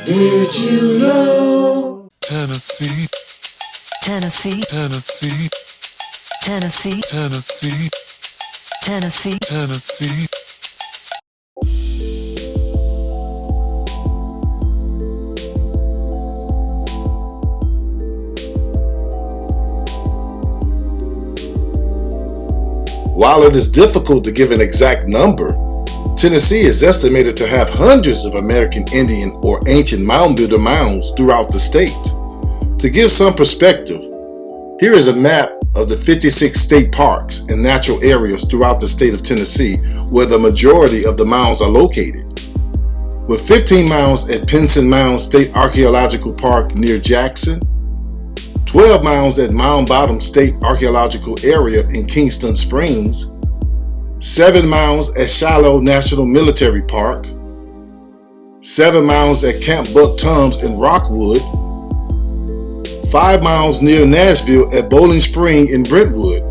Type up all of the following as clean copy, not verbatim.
Did you know? Tennessee, Tennessee, Tennessee, Tennessee, Tennessee, Tennessee. Tennessee. While it is difficult to give an exact number, Tennessee is estimated to have hundreds of American Indian or ancient mound builder mounds throughout the state. To give some perspective, here is a map of the 56 state parks and natural areas throughout the state of Tennessee where the majority of the mounds are located. With 15 mounds at Pinson Mounds State Archaeological Park near Jackson, 12 mounds at Mound Bottom State Archaeological Area in Kingston Springs, 7 mounds at Shiloh National Military Park, 7 mounds at Camp Buck Tums in Rockwood, 5 mounds near Nashville at Bowling Spring in Brentwood,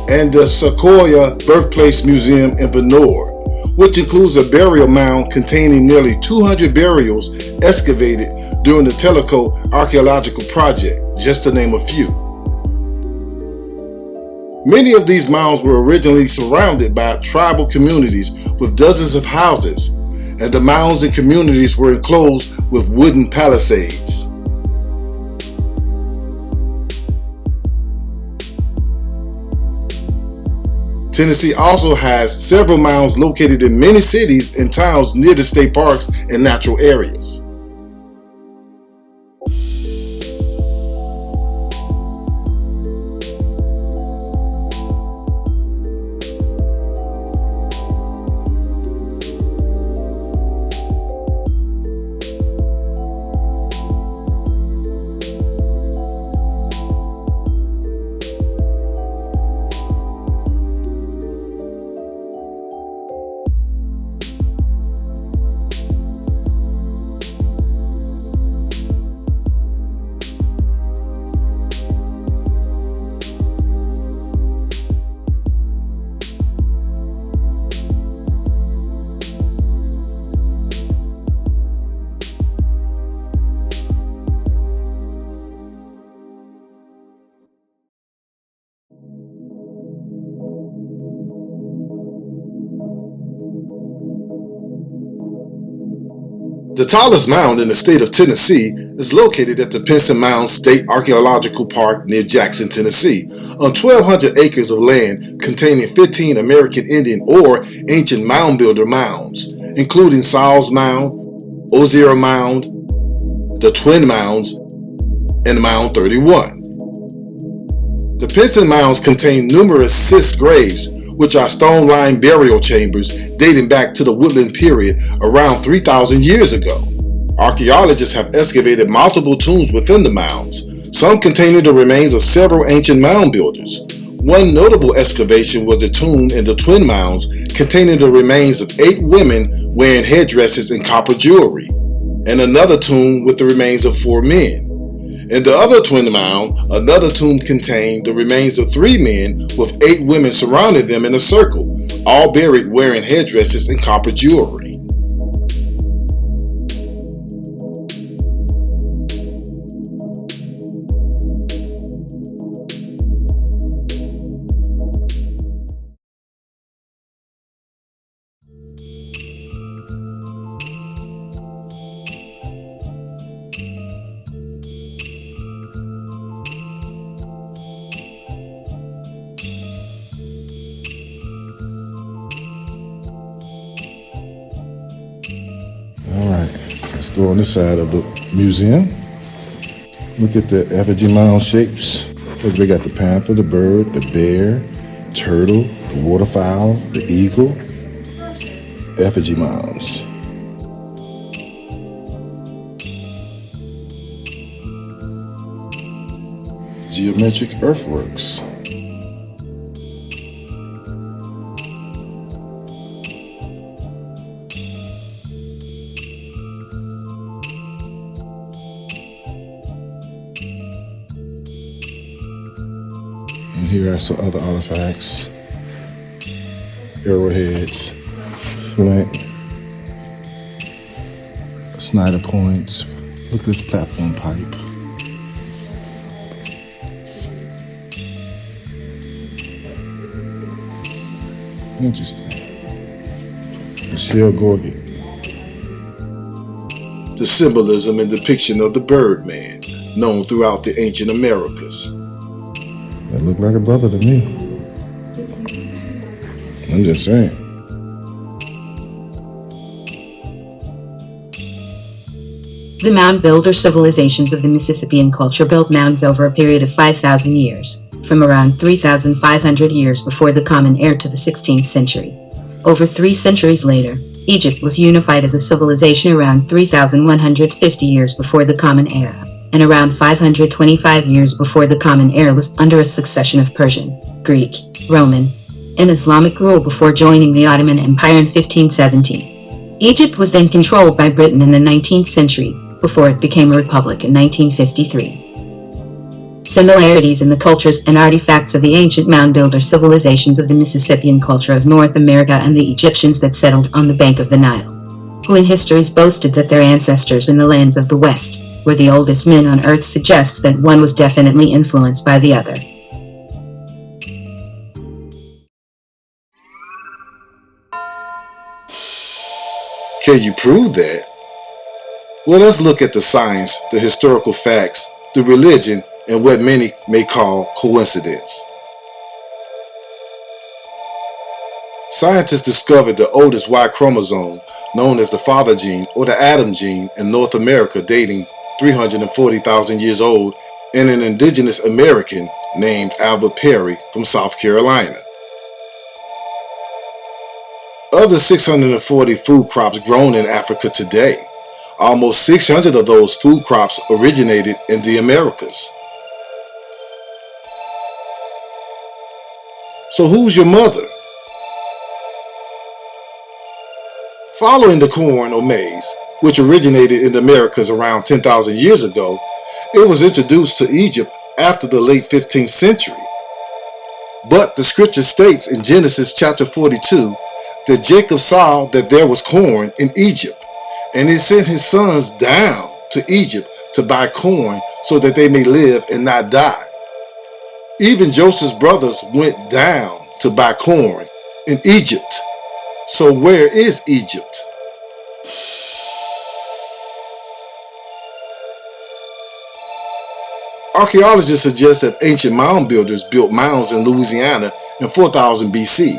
and the Sequoyah Birthplace Museum in Vonore, which includes a burial mound containing nearly 200 burials excavated during the Tellico Archaeological Project, just to name a few. Many of these mounds were originally surrounded by tribal communities with dozens of houses, and the mounds and communities were enclosed with wooden palisades. Tennessee also has several mounds located in many cities and towns near the state parks and natural areas. The tallest mound in the state of Tennessee is located at the Pinson Mounds State Archaeological Park near Jackson, Tennessee, on 1,200 acres of land containing 15 American Indian or ancient mound builder mounds, including Sauls Mound, Ozier Mound, the Twin Mounds, and Mound 31. The Pinson Mounds contain numerous cist graves, which are stone-lined burial chambers dating back to the Woodland Period around 3,000 years ago. Archaeologists have excavated multiple tombs within the mounds, some containing the remains of several ancient mound builders. One notable excavation was the tomb in the Twin Mounds containing the remains of 8 women wearing headdresses and copper jewelry, and another tomb with the remains of 4 men. In the other Twin Mound, another tomb contained the remains of 3 men with 8 women surrounding them in a circle, all buried wearing headdresses and copper jewelry. Let's go on this side of the museum. Look at the effigy mound shapes. Look, they got the panther, the bird, the bear, turtle, the waterfowl, the eagle. Effigy mounds. Geometric earthworks. And here are some other artifacts. Arrowheads, flint, Snyder points. Look at this platform pipe. Interesting. Michelle Gordy. The symbolism and depiction of the Birdman, known throughout the ancient Americas. That looked like a brother to me. I'm just saying. The Mound Builder civilizations of the Mississippian culture built mounds over a period of 5,000 years, from around 3,500 years before the Common Era to the 16th century. Over 3 centuries later, Egypt was unified as a civilization around 3,150 years before the Common Era, and around 525 years before the Common Era was under a succession of Persian, Greek, Roman, and Islamic rule before joining the Ottoman Empire in 1517. Egypt was then controlled by Britain in the 19th century, before it became a republic in 1953. Similarities in the cultures and artifacts of the ancient mound builder civilizations of the Mississippian culture of North America and the Egyptians that settled on the bank of the Nile, who in histories boasted that their ancestors in the lands of the West were the oldest men on earth, suggests that one was definitely influenced by the other. Can you prove that? Well, let's look at the science, the historical facts, the religion, and what many may call coincidence. Scientists discovered the oldest Y chromosome, known as the father gene or the Adam gene, in North America, dating 340,000 years old, in an indigenous American named Albert Perry from South Carolina. Of the 640 food crops grown in Africa today, almost 600 of those food crops originated in the Americas. So who's your mother? Following the corn or maize, which originated in the Americas around 10,000 years ago, it was introduced to Egypt after the late 15th century. But the scripture states in Genesis chapter 42 that Jacob saw that there was corn in Egypt, and he sent his sons down to Egypt to buy corn so that they may live and not die. Even Joseph's brothers went down to buy corn in Egypt. So where is Egypt? Archaeologists suggest that ancient mound builders built mounds in Louisiana in 4000 BC.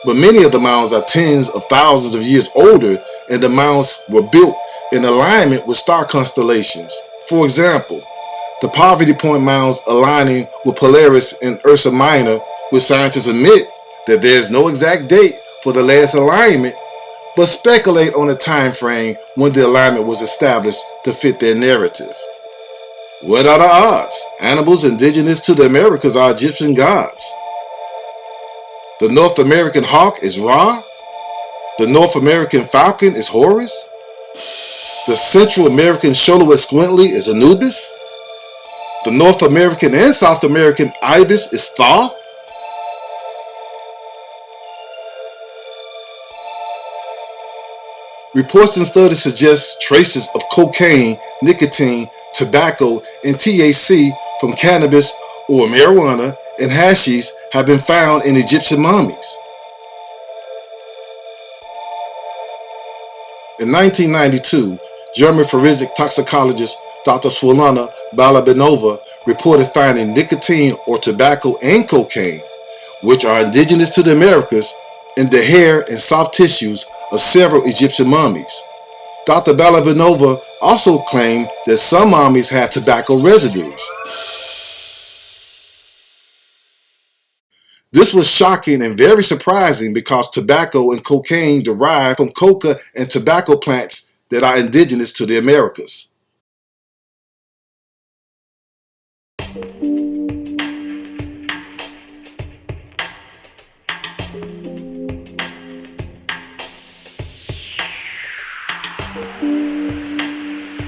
But many of the mounds are tens of thousands of years older, and the mounds were built in alignment with star constellations. For example, the Poverty Point Mounds aligning with Polaris and Ursa Minor, which scientists admit that there is no exact date for the last alignment, but speculate on a time frame when the alignment was established to fit their narrative. What are the odds? Animals indigenous to the Americas are Egyptian gods. The North American hawk is Ra. The North American falcon is Horus. The Central American Shiloh Squintly is Anubis. The North American and South American ibis is Thoth. Reports and studies suggest traces of cocaine, nicotine, tobacco, and THC from cannabis or marijuana and hashish have been found in Egyptian mummies. In 1992, German forensic toxicologist Dr. Svetlana Balabanova reported finding nicotine or tobacco and cocaine, which are indigenous to the Americas, in the hair and soft tissues of several Egyptian mummies. Dr. Balabanova also claimed that some mummies have tobacco residues. This was shocking and very surprising because tobacco and cocaine derive from coca and tobacco plants that are indigenous to the Americas.